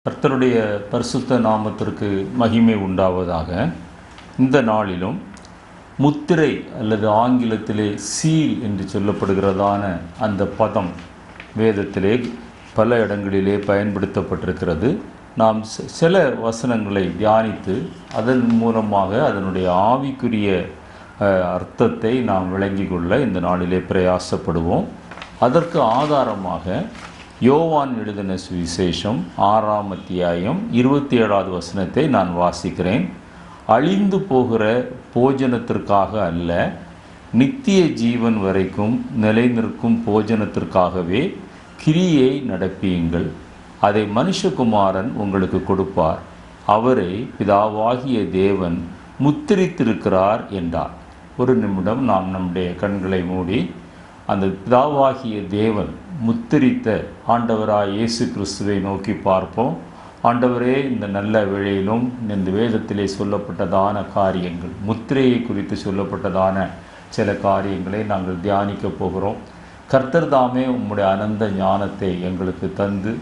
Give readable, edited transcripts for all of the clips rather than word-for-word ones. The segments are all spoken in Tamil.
கர்த்தருடைய பரிசுத்த நாமத்திற்கு மகிமை உண்டாவதாக. இந்த நாளிலும் முத்திரை அல்லது ஆங்கிலத்திலே சீல் என்று சொல்லப்படுகிறதான அந்த பதம் வேதத்திலே பல இடங்களிலே பயன்படுத்தப்பட்டிருக்கிறது. நாம் சில வசனங்களை தியானித்து அதன் மூலமாக அதனுடைய ஆவிக்குரிய அர்த்தத்தை நாம் விளங்கி கொள்ள இந்த நாளிலே பிரயாசப்படுவோம். அதற்கு ஆதாரமாக யோவான் எழுதின சுவிசேஷம் 6ஆம் அத்தியாயம் 27வது வசனத்தை நான் வாசிக்கிறேன். அழிந்து போகிற போஜனத்திற்காக அல்ல, நித்திய ஜீவன் வரைக்கும் நிலை நிற்கும் போஜனத்திற்காகவே கிரியை நடப்பியுங்கள். அதை மனுஷகுமாரன் உங்களுக்கு கொடுப்பார். அவரை பிதாவாகிய தேவன் முத்திரித்திருக்கிறார் என்றார். ஒரு நிமிடம் நாம் நம்முடைய கண்களை மூடி அந்த பிதாவாகிய தேவன் முத்திரித்த ஆண்டவராய் இயேசு கிறிஸ்துவை நோக்கி பார்ப்போம். ஆண்டவரே, இந்த நல்ல வேளையிலும் இந்த வேதத்திலே சொல்லப்பட்டதான காரியங்கள், முத்திரையை குறித்து சொல்லப்பட்டதான சில காரியங்களை நாங்கள் தியானிக்க போகிறோம். கர்த்தர் தாமே உம்முடைய அனந்த ஞானத்தை எங்களுக்கு தந்து,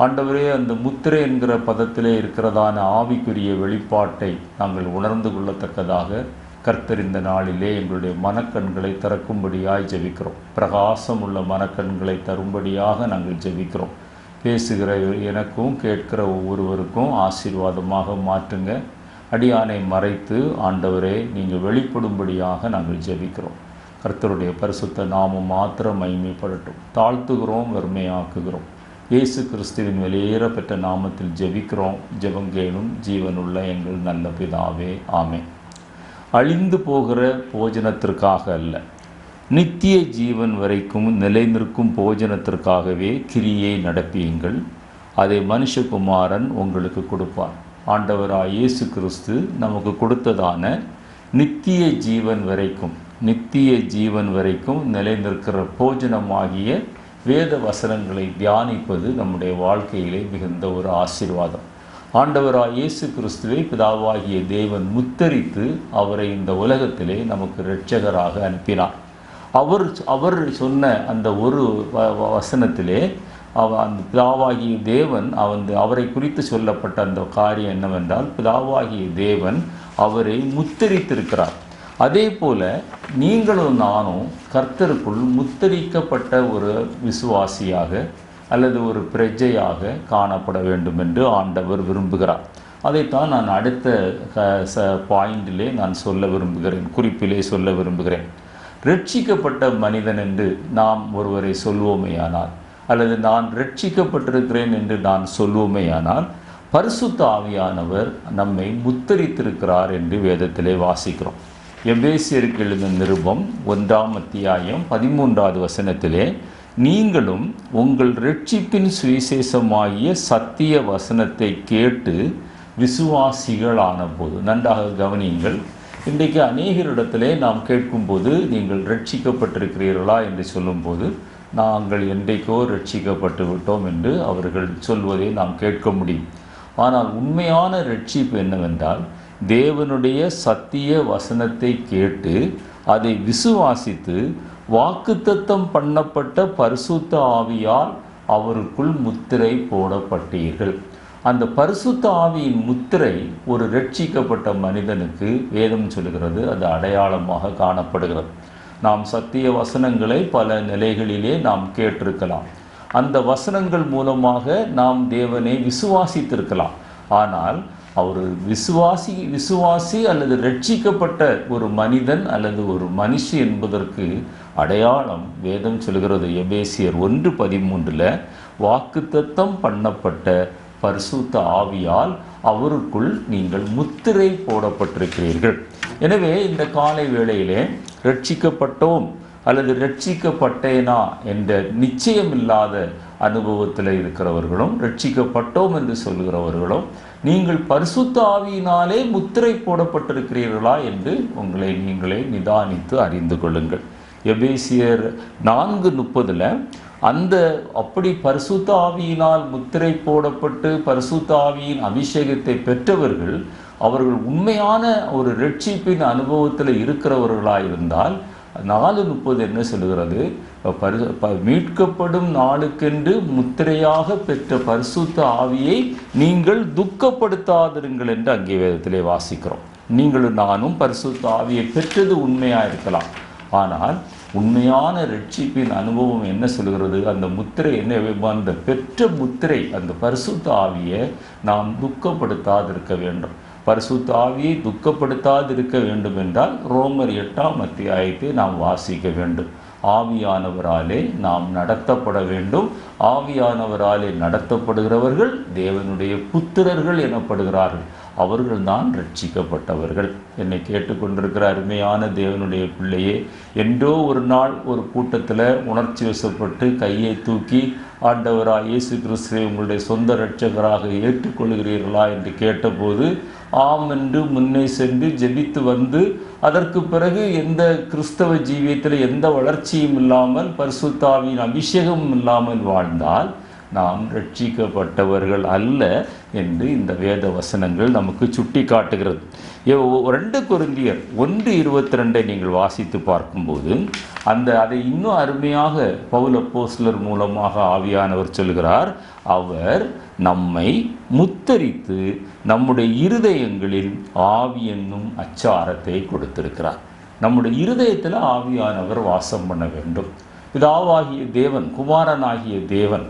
ஆண்டவரே, அந்த முத்திரை என்கிற பதத்திலே இருக்கிறதான ஆவிக்குரிய வெளிப்பாட்டை நாங்கள் உணர்ந்து கொள்ளத்தக்கதாக கர்த்தர் இந்த நாளிலே எங்களுடைய மனக்கண்களை திறக்கும்படியாய் ஜெபிக்கிறோம். பிரகாசம் உள்ள மனக்கண்களை தரும்படியாக நாங்கள் ஜெபிக்கிறோம். பேசுகிற எனக்கும் கேட்கிற ஒவ்வொருவருக்கும் ஆசீர்வாதமாக மாற்றுங்க. அடியானை மறைத்து ஆண்டவரே நீங்கள் வெளிப்படும்படியாக நாங்கள் ஜெபிக்கிறோம். கர்த்தருடைய பரிசுத்த நாமம் மாத்திரம் மகிமைப்படட்டும். தாழ்த்துகிறோம், வெறுமையாக்குகிறோம். இயேசு கிறிஸ்துவின் வெளியேற பெற்ற நாமத்தில் ஜெபிக்கிறோம். ஜெபங்கேளும் ஜீவனுள்ள எங்கள் நல்ல பிதாவே, ஆமென். அழிந்து போகிற போஜனத்திற்காக அல்ல, நித்திய ஜீவன் வரைக்கும் நிலை நிற்கும் போஜனத்திற்காகவே கிரியை நடப்பியுங்கள். அதை மனுஷகுமாரன் உங்களுக்கு கொடுப்பார். ஆண்டவராய் இயேசு கிறிஸ்து நமக்கு கொடுத்ததான நித்திய ஜீவன் வரைக்கும் நிலை நிற்கிற போஜனமாகிய வேத வசனங்களை தியானிப்பது நம்முடைய வாழ்க்கையிலே மிகுந்த ஒரு ஆசீர்வாதம். ஆண்டவராய் இயேசு கிறிஸ்துவை பிதாவாகிய தேவன் முத்தரித்து அவரை இந்த உலகத்திலே நமக்கு இரட்சகராக அனுப்பினார். அவர் சொன்ன அந்த ஒரு வசனத்திலே அந்த பிதாவாகிய தேவன் அவரை குறித்து சொல்லப்பட்ட அந்த காரியம் என்னவென்றால், பிதாவாகிய தேவன் அவரை முத்தரித்திருக்கிறார். அதே போல நீங்களும் நானும் கர்த்தருக்குள் முத்தரிக்கப்பட்ட ஒரு விசுவாசியாக அல்லது ஒரு பிரஜையாக காணப்பட வேண்டும் என்று ஆண்டவர் விரும்புகிறார். அதைத்தான் நான் அடுத்த பாயிண்டிலே நான் குறிப்பிலே சொல்ல விரும்புகிறேன். ரட்சிக்கப்பட்ட மனிதன் என்று நாம் ஒருவரை சொல்வோமேயானால், அல்லது நான் ரட்சிக்கப்பட்டிருக்கிறேன் என்று நான் சொல்வோமேயானால், பரிசுத்த ஆவியானவர் நம்மை முத்தரித்திருக்கிறார் என்று வேதத்திலே வாசிக்கிறோம். எபேசியருக்கு எழுதின நிருபம் 1ஆம் அத்தியாயம் 13வது வசனத்திலே, நீங்களும் உங்கள் இரட்சிப்பின் சுவிசேஷமாகிய சத்திய வசனத்தை கேட்டு விசுவாசிகளான போது. நன்றாக கவனியுங்கள். இன்றைக்கு அநேகரிடத்திலே நாம் கேட்கும்போது நீங்கள் ரட்சிக்கப்பட்டிருக்கிறீர்களா என்று சொல்லும்போது, நாங்கள் என்றைக்கோ ரட்சிக்கப்பட்டு விட்டோம் என்று அவர்கள் சொல்வதை நாம் கேட்க முடியும். ஆனால் உண்மையான ரட்சிப்பு என்னவென்றால், தேவனுடைய சத்திய வசனத்தை கேட்டு அதை விசுவாசித்து வாக்குத்தத்தம் பண்ணப்பட்ட பரிசுத்த ஆவியால் அவருக்குள் முத்திரை போடப்பட்டீர்கள். அந்த பரிசுத்த ஆவியின் முத்திரை ஒரு ரட்சிக்கப்பட்ட மனிதனுக்கு வேதம் சொல்கிறது, அது அடையாளமாக காணப்படுகிறது. நாம் சத்திய வசனங்களை பல நிலைகளிலே நாம் கேட்டிருக்கலாம். அந்த வசனங்கள் மூலமாக நாம் தேவனை விசுவாசித்திருக்கலாம். ஆனால் அவர் விசுவாசி அல்லது ரட்சிக்கப்பட்ட ஒரு மனிதன் அல்லது ஒரு மனுஷி என்பதற்கு அடையாளம் வேதம் சொல்கிறது. எபேசியர் 1:13 வாக்குத்தத்தம் பண்ணப்பட்ட பரிசுத்த ஆவியால் அவருக்குள் நீங்கள் முத்திரை போடப்பட்டிருக்கிறீர்கள். எனவே இந்த காலை வேளையிலே ரட்சிக்கப்பட்டோம் அல்லது ரட்சிக்கப்பட்டேனா என்ற நிச்சயமில்லாத அனுபவத்தில் இருக்கிறவர்களும், ரட்சிக்கப்பட்டோம் என்று சொல்கிறவர்களும், நீங்கள் பரிசுத்த ஆவியினாலே முத்திரை போடப்பட்டிருக்கிறீர்களா என்று உங்களை நீங்களே நிதானித்து அறிந்து கொள்ளுங்கள். எபேசியர் 4:30 அப்படி பரிசுத்த ஆவியினால் முத்திரை போடப்பட்டு பரிசுத்த ஆவியின் அபிஷேகத்தை பெற்றவர்கள், அவர்கள் உண்மையான ஒரு ரட்சிப்பின் அனுபவத்தில் இருக்கிறவர்களாயிருந்தால் 4:30 என்ன சொல்லுகிறது? மீட்கப்படும் நாளுக்கென்று முத்திரையாக பெற்ற பரிசுத்த ஆவியை நீங்கள் துக்கப்படுத்தாதிருங்கள் என்று அங்கே வேதத்திலே வாசிக்கிறோம். நீங்களும் நானும் பரிசுத்த ஆவியை பெற்றது உண்மையாக இருக்கலாம். ஆனால் உண்மையான ரட்சிப்பின் அனுபவம் என்ன சொல்கிறது? அந்த முத்திரை என்ன? அந்த பெற்ற முத்திரை, அந்த பரிசுத்த ஆவியை நாம் துக்கப்படுத்தாதிருக்க வேண்டும். பரிசுத்த ஆவியை துக்கப்படுத்தாதிருக்க வேண்டும் என்றால் ரோமர் 8ஆம் அத்தியாயத்தை நாம் வாசிக்க வேண்டும். ஆவியானவராலே நாம் நடத்தப்பட வேண்டும். ஆவியானவராலே நடத்தப்படுகிறவர்கள் தேவனுடைய புத்திரர்கள் எனப்படுகிறார்கள். அவர்கள்தான் ரட்சிக்கப்பட்டவர்கள். என்னை கேட்டுக்கொண்டிருக்கிற அருமையான தேவனுடைய பிள்ளையே, என்றோ ஒரு நாள் ஒரு கூட்டத்தில் உணர்ச்சி வசப்பட்டு கையை தூக்கி ஆண்டவராக இயேசு கிறிஸ்துவை உங்களுடைய சொந்த இரட்சகராக ஏற்றுக்கொள்கிறீர்களா என்று கேட்டபோது ஆம் என்று முன்னே சென்று ஜெபித்து வந்து அதற்கு பிறகு எந்த கிறிஸ்தவ ஜீவியத்தில் எந்த வளர்ச்சியும் இல்லாமல் பரிசுத்த ஆவியின் அபிஷேகமும் இல்லாமல் வாழ்ந்தால் நாம் ரட்சிக்கப்பட்டவர்கள் அல்ல என்று இந்த வேத வசனங்கள் நமக்கு சுட்டி காட்டுகிறது. 2 கொரிந்தியர் 1:22 நீங்கள் வாசித்து பார்க்கும்போது அதை இன்னும் அருமையாக பவுல் அப்போஸ்தலர் மூலமாக ஆவியானவர் சொல்கிறார். அவர் நம்மை முத்தரித்து நம்முடைய இருதயங்களில் ஆவி என்னும் அச்சாரத்தை கொடுத்திருக்கிறார். நம்முடைய இருதயத்தில் ஆவியானவர் வாசம் பண்ண வேண்டும். பிதாவாகிய தேவன், குமாரனாகிய தேவன்,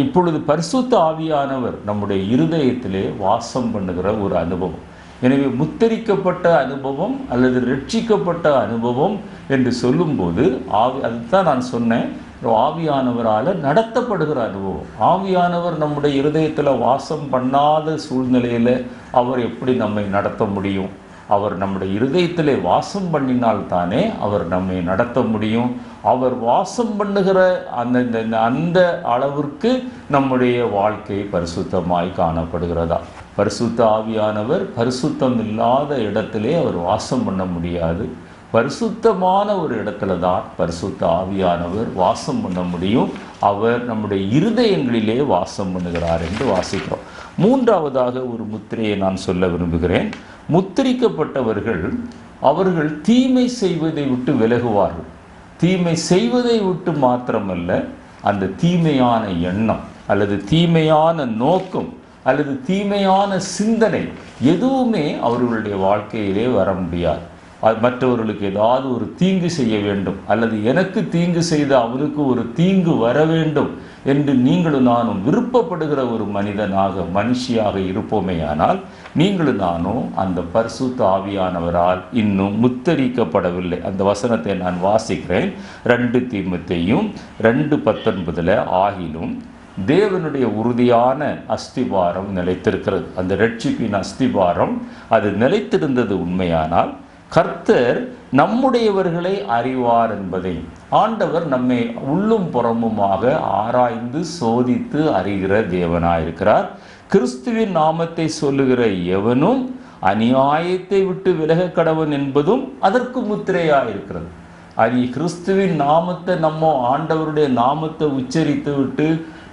இப்பொழுது பரிசுத்த ஆவியானவர் நம்முடைய இருதயத்திலே வாசம் பண்ணுகிற ஒரு அனுபவம். எனவே முத்தரிக்கப்பட்ட அனுபவம் அல்லது ரட்சிக்கப்பட்ட அனுபவம் என்று சொல்லும்போது அதுதான் நான் சொன்னேன், ஆவியானவரால் நடத்தப்படுகிற அனுபவம். ஆவியானவர் நம்முடைய இருதயத்தில் வாசம் பண்ணாத சூழ்நிலையில் அவர் எப்படி நம்மை நடத்த முடியும்? அவர் நம்முடைய இருதயத்திலே வாசம் பண்ணினால்தானே அவர் நம்மை நடத்த முடியும். அவர் வாசம் பண்ணுகிற அந்த அளவிற்கு நம்முடைய வாழ்க்கை பரிசுத்தமாய் காணப்படுகிறதா? பரிசுத்த ஆவியானவர் பரிசுத்தம் இல்லாத இடத்திலே அவர் வாசம் பண்ண முடியாது. பரிசுத்தமான ஒரு இடத்துல தான் பரிசுத்த ஆவியானவர் வாசம் பண்ண முடியும். அவர் நம்முடைய இருதயங்களிலே வாசம் பண்ணுகிறார் என்று வாசிக்கிறோம். 3ஆவதாக ஒரு முத்திரையை நான் சொல்ல விரும்புகிறேன். முத்திரிக்கப்பட்டவர்கள் அவர்கள் தீமை செய்வதை விட்டு விலகுவார்கள். தீமை செய்வதை விட்டு மாத்திரமல்ல, அந்த தீமையான எண்ணம் அல்லது தீமையான நோக்கம் அல்லது தீமையான சிந்தனை எதுவுமே அவர்களுடைய வாழ்க்கையிலே வர முடியாது. மற்றவர்களுக்கு ஏதாவது ஒரு தீங்கு செய்ய வேண்டும் அல்லது எனக்கு தீங்கு செய்த அவருக்கு ஒரு தீங்கு வர வேண்டும் என்று நீங்களும் நானும் விருப்பப்படுகிற ஒரு மனுஷியாக இருப்போமேயானால் நீங்களும் நானும் அந்த பரிசுத்த ஆவியானவரால் இன்னும் முத்தரிக்கப்படவில்லை. அந்த வசனத்தை நான் வாசிக்கிறேன். 2 தீமோத்தேயும் 2:19 ஆகிலும் தேவனுடைய உறுதியான அஸ்திபாரம் நிலைத்திருக்கிறது. அந்த ரட்சிப்பின் அஸ்திபாரம் அது நிலைத்திருந்தது உண்மையானால் கர்த்தர் நம்முடையவர்களை அறிவார் என்பதை, ஆண்டவர் நம்மை உள்ளும் புறமுமாக ஆராய்ந்து சோதித்து அறிகிற தேவனாயிருக்கிறார். கிறிஸ்துவின் நாமத்தை சொல்லுகிற எவனும் அநியாயத்தை விட்டு விலக கடவன் என்பதும் அதற்கு முத்திரையாயிருக்கிறது. கிறிஸ்துவின் நாமத்தை ஆண்டவருடைய நாமத்தை உச்சரித்து விட்டு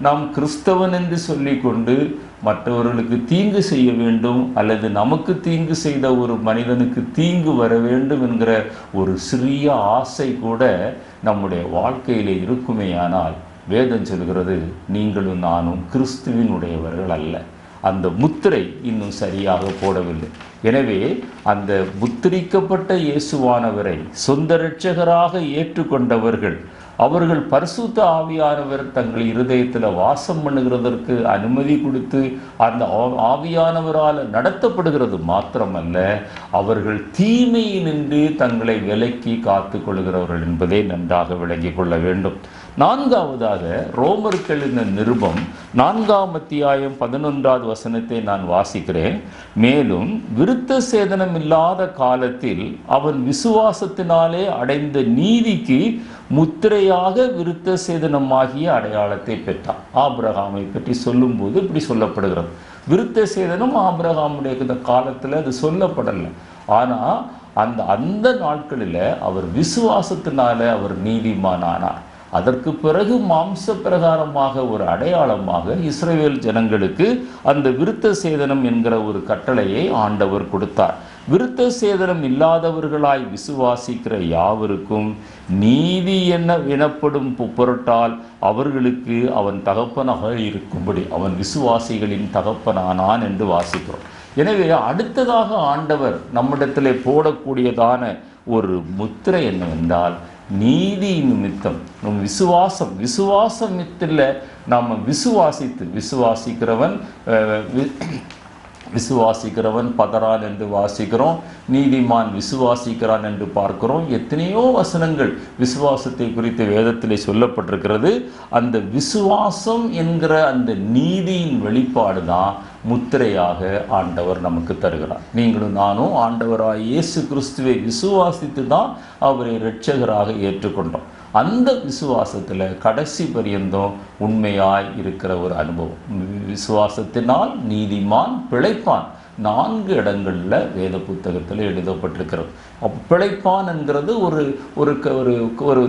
நாம் கிறிஸ்தவன் என்று சொல்லிக்கொண்டு மற்றவர்களுக்கு தீங்கு செய்ய வேண்டும் அல்லது நமக்கு தீங்கு செய்த ஒரு மனிதனுக்கு தீங்கு வர வேண்டும் என்கிற ஒரு சிறிய ஆசை கூட நம்முடைய வாழ்க்கையிலே இருக்குமேயானால் வேதம் சொல்கிறது நீங்களும் நானும் கிறிஸ்துவின் உடையவர்கள் அல்ல. அந்த முத்திரை இன்னும் சரியாக போடவில்லை. எனவே அந்த முத்திரிக்கப்பட்ட இயேசுவானவரை சொந்த இரட்சகராக ஏற்றுக்கொண்டவர்கள் அவர்கள் பரிசுத்த ஆவியானவர் தங்கள் இருதயத்தில் வாசம் பண்ணுகிறதற்கு அனுமதி கொடுத்து அந்த ஆவியானவரால் நடத்தப்படுகிறது மாத்திரமல்ல, அவர்கள் தீமையினின்று தங்களை விலக்கி காத்து கொள்கிறவர்கள் என்பதை நன்றாக விளங்கிக் கொள்ள வேண்டும். 4ஆவதாக ரோமர்களின் நிருபம் 4ஆம் அத்தியாயம் 11வது வசனத்தை நான் வாசிக்கிறேன். மேலும் விருத்த சேதனம் இல்லாத காலத்தில் அவன் விசுவாசத்தினாலே அடைந்த நீதிக்கு முத்திரையாக விருத்த சேதனமாகிய அடையாளத்தை பெற்றான். ஆபிரகாமை பற்றி சொல்லும்போது இப்படி சொல்லப்படுகிறது. விருத்த சேதனம் ஆபிரகாமுடைய காலத்தில் அது சொல்லப்படலை. ஆனால் அந்த நாட்களில் அவர் விசுவாசத்தினால அவர் நீதிமானானார். அதற்கு பிறகு மாம்ச பிரகாரமாக ஒரு அடையாளமாக இஸ்ரவேல் ஜனங்களுக்கு அந்த விருத்த சேதனம் என்கிற ஒரு கட்டளையை ஆண்டவர் கொடுத்தார். விருத்த சேதனம் இல்லாதவர்களாய் விசுவாசிக்கிற யாவருக்கும் நீதி எனப்படும் பொருட்டால் அவர்களுக்கு அவன் தகப்பனாக இருக்கும்படி அவன் விசுவாசிகளின் தகப்பனானான் என்று வாசிக்கிறோம். எனவே அடுத்ததாக ஆண்டவர் நம்மிடத்திலே போடக்கூடியதான ஒரு முத்திரை என்னவென்றால், நீதி நிமித்தம் நம் விசுவாசத்தில் நாம் விசுவாசிக்கிறவன் பதறான் என்று வாசிக்கிறோம். நீதிமான் விசுவாசிக்கிறான் என்று பார்க்கிறோம். எத்தனையோ வசனங்கள் விசுவாசத்தை குறித்து வேதத்திலே சொல்லப்பட்டிருக்கிறது. அந்த விசுவாசம் என்கிற அந்த நீதியின் வெளிப்பாடு தான் முத்திரையாக ஆண்டவர் நமக்கு தருகிறார். நீங்களும் நானும் ஆண்டவராய் இயேசு கிறிஸ்துவை விசுவாசித்து தான் அவரை இரட்சகராக ஏற்றுக்கொண்டோம். அந்த விசுவாசத்தில் கடைசி பரியந்தம் உண்மையாய் இருக்கிற ஒரு அனுபவம். விசுவாசத்தினால் நீதிமான் பிழைப்பான் 4 இடங்களில் வேத புத்தகத்தில் எழுதப்பட்டிருக்கிறது. பிழைப்பான் என்கிறது ஒரு ஒரு ஒரு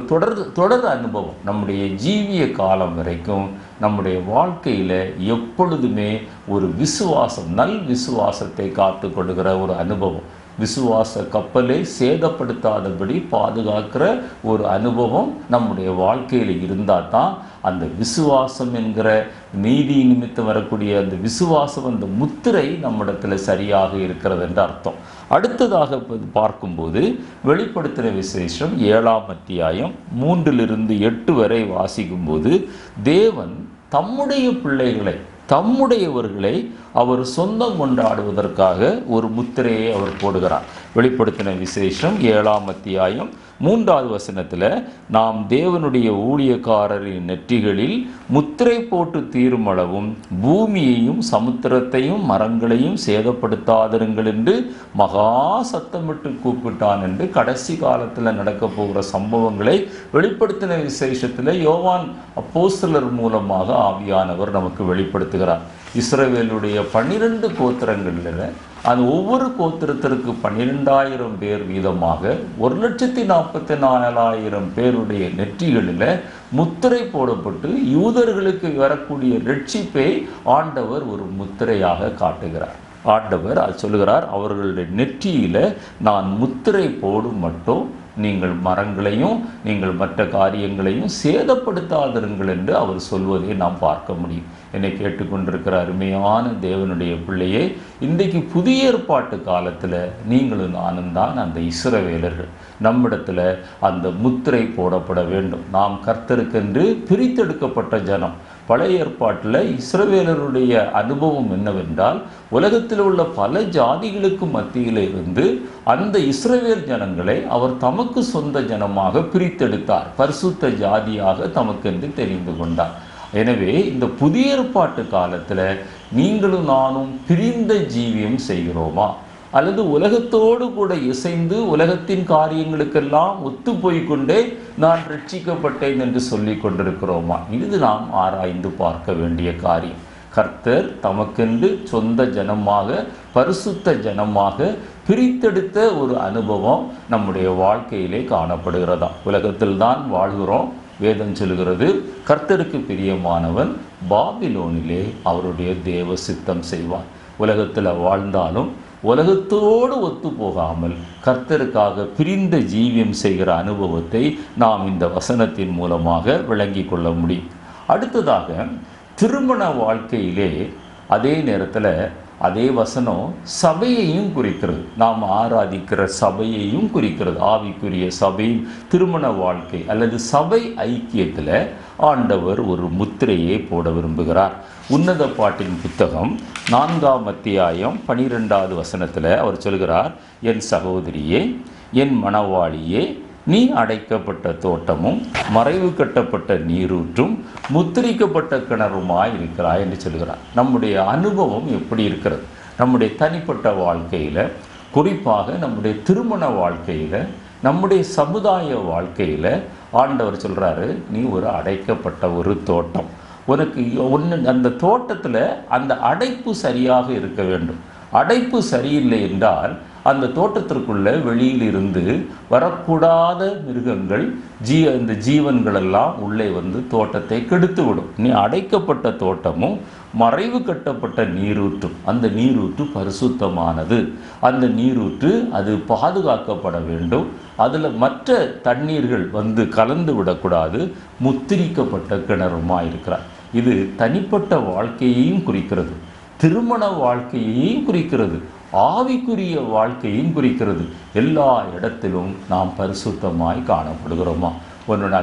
தொடர் அனுபவம். நம்முடைய ஜீவிய காலம் வரைக்கும் நம்முடைய வாழ்க்கையில் எப்பொழுதுமே ஒரு விசுவாசம், நல் விசுவாசத்தை காத்து கொள்கிற ஒரு அனுபவம், விசுவாச கப்பலை சேதப்படுத்தாதபடி பாதுகாக்கிற ஒரு அனுபவம் நம்முடைய வாழ்க்கையில் இருந்தால் தான் அந்த விசுவாசம் என்கிற நீதி நிமித்தம் வரக்கூடிய அந்த விசுவாசம், அந்த முத்திரை நம்மிடத்தில் சரியாக இருக்கிறது என்று அர்த்தம். அடுத்ததாக பார்க்கும்போது வெளிப்படுத்தின விசேஷம் 7ஆம் அத்தியாயம் 3-8 வரை வாசிக்கும்போது தேவன் தம்முடையவர்களை அவர் சொந்தம் கொண்டாடுவதற்காக ஒரு முத்திரையை அவர் போடுகிறார். வெளிப்படுத்தின விசேஷம் 7ஆம் அத்தியாயம் 3வது வசனத்தில், நாம் தேவனுடைய ஊழியக்காரரின் நெற்றிகளில் முத்திரை போட்டு தீருமளவும் பூமியையும் சமுத்திரத்தையும் மரங்களையும் சேதப்படுத்தாதிருங்கள் என்று மகா சத்தமிட்டு கூப்பிட்டான் என்று கடைசி காலத்தில் நடக்க போகிற சம்பவங்களை வெளிப்படுத்தின விசேஷத்தில் யோவான் அப்போஸ்தலர் மூலமாக ஆவியானவர் நமக்கு வெளிப்படுத்துகிறார். இஸ்ரவேலுடைய 12 கோத்திரங்களில் அது ஒவ்வொரு கோத்திரத்திற்கு 12,000 பேர் வீதமாக 1,44,000 பேருடைய நெற்றிகளில் முத்திரை போடப்பட்டு யூதர்களுக்கு வரக்கூடிய ரட்சிப்பை ஆண்டவர் ஒரு முத்திரையாக காட்டுகிறார். ஆண்டவர் அது சொல்லுகிறார், அவர்களுடைய நெற்றியில் நான் முத்திரை போடும் மட்டும் நீங்கள் மரங்களையும் நீங்கள் மற்ற காரியங்களையும் சேதப்படுத்தாதிருங்கள் என்று அவர் சொல்வதை நாம் பார்க்க முடியும். என்னை கேட்டுக்கொண்டிருக்கிற அருமையான தேவனுடைய பிள்ளையே, இன்றைக்கு புதிய ஏற்பாட்டு காலத்தில் நீங்களும் நானும் தான் அந்த இஸ்ரவேலர்கள். நம்மிடத்தில் அந்த முத்திரை போடப்பட வேண்டும். நாம் கர்த்தருக்கென்று பிரித்தெடுக்கப்பட்ட ஜனம். பழைய ஏற்பாட்டில் இஸ்ரவேலருடைய அனுபவம் என்னவென்றால், உலகத்தில் உள்ள பல ஜாதிகளுக்கு மத்தியில் இருந்து அந்த இஸ்ரவேல் ஜனங்களை அவர் தமக்கு சொந்த ஜனமாக பிரித்தெடுத்தார். பரிசுத்த ஜாதியாக தமக்கென்று தெரிந்து கொண்டார். எனவே இந்த புதிய ஏற்பாட்டு காலத்தில் நீங்களும் நானும் பிரிந்த ஜீவியம் செய்கிறோமா, அல்லது உலகத்தோடு கூட இசைந்து உலகத்தின் காரியங்களுக்கெல்லாம் ஒத்து போய்கொண்டே நான் ரட்சிக்கப்பட்டேன் என்று சொல்லி கொண்டிருக்கிறோமா? இது நாம் ஆராய்ந்து பார்க்க வேண்டிய காரியம். கர்த்தர் தமக்கென்று சொந்த ஜனமாக, பரிசுத்த ஜனமாக பிரித்தெடுத்த ஒரு அனுபவம் நம்முடைய வாழ்க்கையிலே காணப்படுகிறதா? உலகத்தில் தான் வாழ்கிறோம். வேதம் சொல்கிறது, கர்த்தருக்கு பிரியமானவன் பாபிலோனிலே அவருடைய தேவ சித்தம் செய்வான். உலகத்தில் வாழ்ந்தாலும் உலகத்தோடு ஒத்து போகாமல் கர்த்தருக்காக பிரிந்த ஜீவியம் செய்கிற அனுபவத்தை நாம் இந்த வசனத்தின் மூலமாக விளங்கி கொள்ள முடியும். அடுத்ததாக திருமண வாழ்க்கையிலே அதே நேரத்தில் அதே வசனம் சபையையும் குறிக்கிறது. நாம் ஆராதிக்கிற சபையையும் குறிக்கிறது. ஆவிக்குரிய சபையின் திருமண வாழ்க்கை அல்லது சபை ஐக்கியத்தில் ஆண்டவர் ஒரு முத்திரையை போட விரும்புகிறார். உன்னத பாட்டின் புத்தகம் 4ஆம் அத்தியாயம் 12வது வசனத்தில் அவர் சொல்கிறார், என் சகோதரியே, என் மணவாளியே, நீ அடைக்கப்பட்ட தோட்டமும் மறைவு கட்டப்பட்ட நீரூற்றும் முத்திரிக்கப்பட்ட கிணறுமாய் இருக்கிறாய் என்று சொல்கிறார். நம்முடைய அனுபவம் எப்படி இருக்கிறது? நம்முடைய தனிப்பட்ட வாழ்க்கையில், குறிப்பாக நம்முடைய திருமண வாழ்க்கையில், நம்முடைய சமுதாய வாழ்க்கையில் ஆண்டவர் சொல்கிறாரு, நீ ஒரு அடைக்கப்பட்ட ஒரு தோட்டம். உனக்கு அந்த தோட்டத்தில் அந்த அடைப்பு சரியாக இருக்க வேண்டும். அடைப்பு சரியில்லை என்றால் அந்த தோட்டத்திற்குள்ள வெளியில் இருந்து வரக்கூடாத மிருகங்கள், இந்த ஜீவன்களெல்லாம் உள்ளே வந்து தோட்டத்தை கெடுத்து விடும். நீ அடைக்கப்பட்ட தோட்டமும் மறைவு கட்டப்பட்ட நீரூற்று. அந்த நீரூற்று பரிசுத்தமானது. அந்த நீரூற்று அது பாதுகாக்கப்பட வேண்டும். அதில் மற்ற தண்ணீர்கள் வந்து கலந்து விடக்கூடாது. முத்திரிக்கப்பட்ட கிணறுமா இருக்கிறார். இது தனிப்பட்ட வாழ்க்கையையும் குறிக்கிறது, திருமண வாழ்க்கையையும் குறிக்கிறது, ஆவிக்குரிய வாழ்க்கையும் குறிக்கிறது. எல்லா இடத்திலும் நாம் பரிசுத்தமாய் காணப்படுகிறோமா? உன்னோட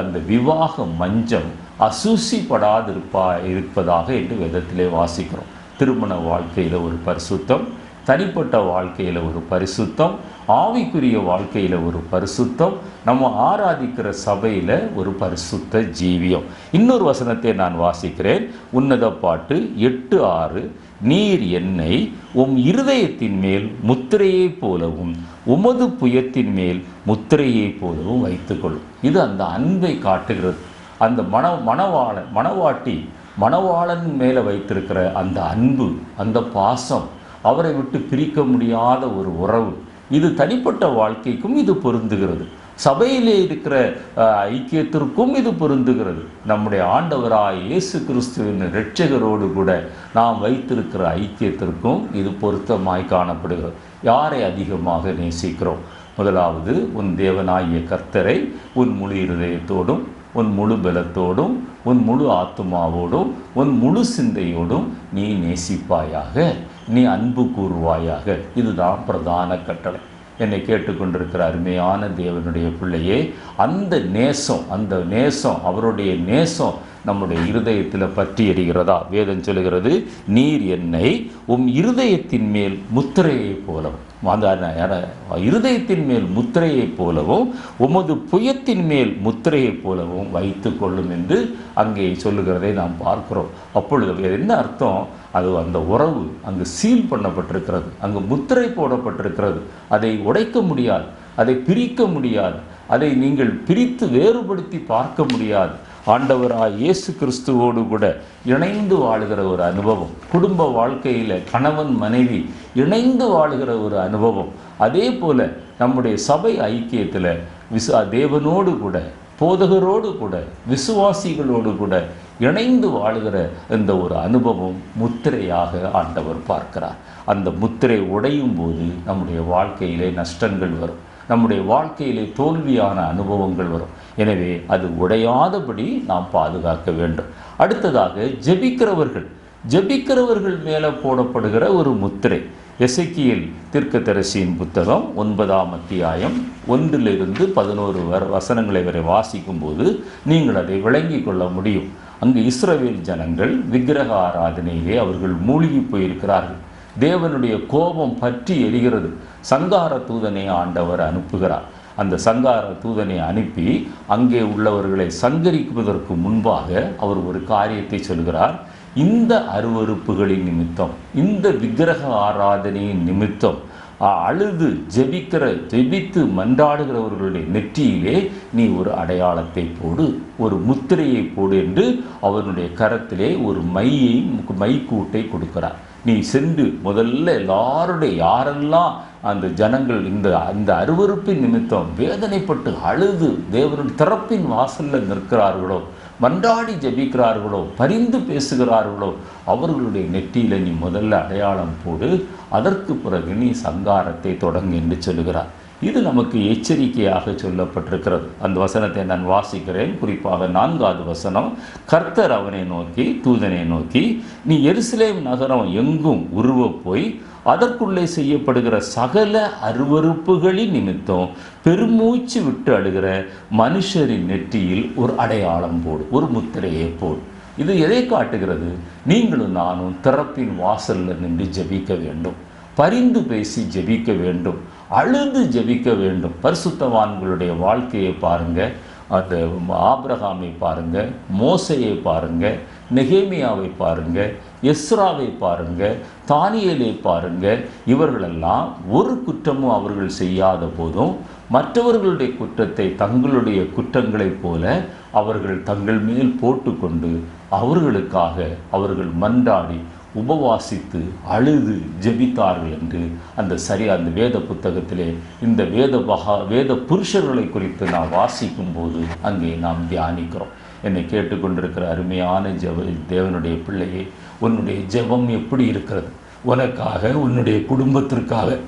அந்த விவாக மஞ்சம் இருப்பதாக என்று வேதத்திலே வாசிக்கிறோம். திருமண வாழ்க்கையில் ஒரு பரிசுத்தம், தனிப்பட்ட வாழ்க்கையில் ஒரு பரிசுத்தம், ஆவிக்குரிய வாழ்க்கையில் ஒரு பரிசுத்தம், நம்ம ஆராதிக்கிற சபையில் ஒரு பரிசுத்த ஜீவியம். இன்னொரு வசனத்தை நான் வாசிக்கிறேன். உன்னத பாட்டு 8:6. நீர் என்னை உம் இருதயத்தின் மேல் முத்திரையை போலவும் உமது புயத்தின் மேல் முத்திரையை போலவும் வைத்துக்கொள்ளும். இது அந்த அன்பை காட்டுகிறது. அந்த மணவாளன் மேலே வைத்திருக்கிற அந்த அன்பு, அந்த பாசம், அவரை விட்டு பிரிக்க முடியாத ஒரு உறவு. இது தனிப்பட்ட வாழ்க்கைக்கும் இது பொருந்துகிறது. சபையிலே இருக்கிற ஐக்கியத்திற்கும் இது பொருந்துகிறது. நம்முடைய ஆண்டவராய் இயேசு கிறிஸ்துவின் இரட்சகரோடு கூட நாம் வைத்திருக்கிற ஐக்கியத்திற்கும் இது பொருத்தமாய் காணப்படுகிறது. யாரை அதிகமாக நேசிக்கிறோம்? முதலாவது, உன் தேவனாகிய கர்த்தரை உன் முழு இருதயத்தோடும், உன் முழு பலத்தோடும், உன் முழு ஆத்துமாவோடும், உன் முழு சிந்தையோடும் நீ நேசிப்பாயாக, நீ அன்பு கூறுவாயாக. இதுதான் பிரதான கட்டளை. என்னை கேட்டுக்கொண்டிருக்கிற அருமையான தேவனுடைய பிள்ளையே, அந்த நேசம் அவருடைய நேசம் நம்முடைய இருதயத்தில் பற்றி எறிகிறதா? வேதம் சொல்லுகிறது, நீர் என்னை உம் இருதயத்தின் மேல் முத்திரையை போலவும், அந்த இருதயத்தின் மேல் முத்திரையை போலவும் உமது புயத்தின் மேல் முத்திரையை போலவும் வைத்து கொள்ளும் என்று அங்கே சொல்லுகிறதை நாம் பார்க்கிறோம். அப்பொழுது என்ன அர்த்தம்? அது அந்த உறவு அங்கு சீல் பண்ணப்பட்டிருக்கிறது, அங்கு முத்திரை போடப்பட்டிருக்கிறது. அதை உடைக்க முடியாது, அதை பிரிக்க முடியாது, அதை நீங்கள் பிரித்து வேறுபடுத்தி பார்க்க முடியாது. ஆண்டவராய் இயேசு கிறிஸ்துவோடு கூட இணைந்து வாழுகிற ஒரு அனுபவம், குடும்ப வாழ்க்கையில் கணவன் மனைவி இணைந்து வாழுகிற ஒரு அனுபவம். அதே போல் நம்முடைய சபை ஐக்கியத்தில் தேவனோடு கூட, போதகரோடு கூட, விசுவாசிகளோடு கூட இணைந்து வாழுகிற இந்த ஒரு அனுபவம் முத்திரையாக ஆண்டவர் பார்க்கிறார். அந்த முத்திரை உடையும் போது நம்முடைய வாழ்க்கையிலே நஷ்டங்கள் வரும், நம்முடைய வாழ்க்கையிலே தோல்வியான அனுபவங்கள் வரும். எனவே அது உடையாதபடி நாம் பாதுகாக்க வேண்டும். அடுத்ததாக ஜெபிக்கிறவர்கள் மேலே போடப்படுகிற ஒரு முத்திரை. எசேக்கியேல் தீர்க்கதரிசியின் புத்தகம் 9ஆம் அத்தியாயம் 1-11 வசனங்களை வரை வாசிக்கும்போது நீங்கள் அதை விளங்கி கொள்ள முடியும். அங்கு இஸ்ரவேல் ஜனங்கள் விக்கிரக ஆராதனையிலே அவர்கள் மூழ்கி போயிருக்கிறார்கள். தேவனுடைய கோபம் பற்றி எரிகிறது. சங்கார தூதனை ஆண்டவர் அனுப்புகிறார். அந்த சங்கார தூதனை அனுப்பி அங்கே உள்ளவர்களை சங்கரிப்பதற்கு முன்பாக அவர் ஒரு காரியத்தை சொல்கிறார். இந்த அருவருப்புகளின் நிமித்தம், இந்த விக்கிரக ஆராதனையின் நிமித்தம் அழுது ஜெபித்து மன்றாடுகிறவர்களுடைய நெற்றியிலே நீ ஒரு அடையாளத்தை போடு, ஒரு முத்திரையை போடு என்று அவனுடைய கரத்திலே ஒரு மைக்கூட்டை கொடுக்கிறார். நீ சென்று முதல்ல யாரெல்லாம் அந்த ஜனங்கள் இந்த அருவருப்பின் நிமித்தம் வேதனைப்பட்டு அழுது தேவனுடைய திறப்பின் வாசலில் நிற்கிறார்களோ, மன்றாடி ஜெபிக்கிறார்களோ, பரிந்து பேசுகிறார்களோ, அவர்களுடைய நெற்றியில் நீ முதல்ல அடையாளம் போடு, அதற்கு பிறகு நீ சங்காரத்தை தொடங்கு என்று சொல்லுகிறார். இது நமக்கு எச்சரிக்கையாக சொல்லப்பட்டிருக்கிறது. அந்த வசனத்தை நான் வாசிக்கிறேன். குறிப்பாக 4வது வசனம், கர்த்தர் அவனை நோக்கி, தூதனை நோக்கி, நீ எருசலேம் நகரம் எங்கும் உருவப் போய் அதற்குள்ளே செய்யப்படுகிற சகல அருவருப்புகளின் நிமித்தம் பெருமூச்சு விட்டு அழுகிற மனுஷரின் நெற்றியில் ஒரு அடையாளம் போடு, ஒரு முத்திரையை போடு. இது எதை காட்டுகிறது? நீங்களும் நானும் திறப்பின் வாசலில் நின்று ஜெபிக்க வேண்டும், பரிந்து பேசி ஜெபிக்க வேண்டும், அழுது ஜெபிக்க வேண்டும். பரிசுத்தவான்களுடைய வாழ்க்கையை பாருங்கள். அந்த ஆபிரகாமை பாருங்கள், மோசையை பாருங்கள், நெகேமியாவை பாருங்கள், எஸ்ராவை பாருங்கள், தானியேலை பாருங்கள். இவர்களெல்லாம் ஒரு குற்றமும் அவர்கள் செய்யாத போதும் மற்றவர்களுடைய குற்றத்தை தங்களுடைய குற்றங்களைப் போல அவர்கள் தங்கள் மேல் போட்டுக்கொண்டு அவர்களுக்காக அவர்கள் மன்றாடி உபவாசித்து அழுது ஜெபித்தார்கள் என்று அந்த வேத புத்தகத்திலே இந்த வேத புருஷர்களை குறித்து நாம் வாசிக்கும் போது அங்கே நாம் தியானிக்கிறோம். என்னை கேட்டுக்கொண்டிருக்கிற அருமையான தேவனுடைய பிள்ளையே, உன்னுடைய ஜெபம் எப்படி இருக்கிறது? உனக்காக, உன்னுடைய குடும்பத்திற்காக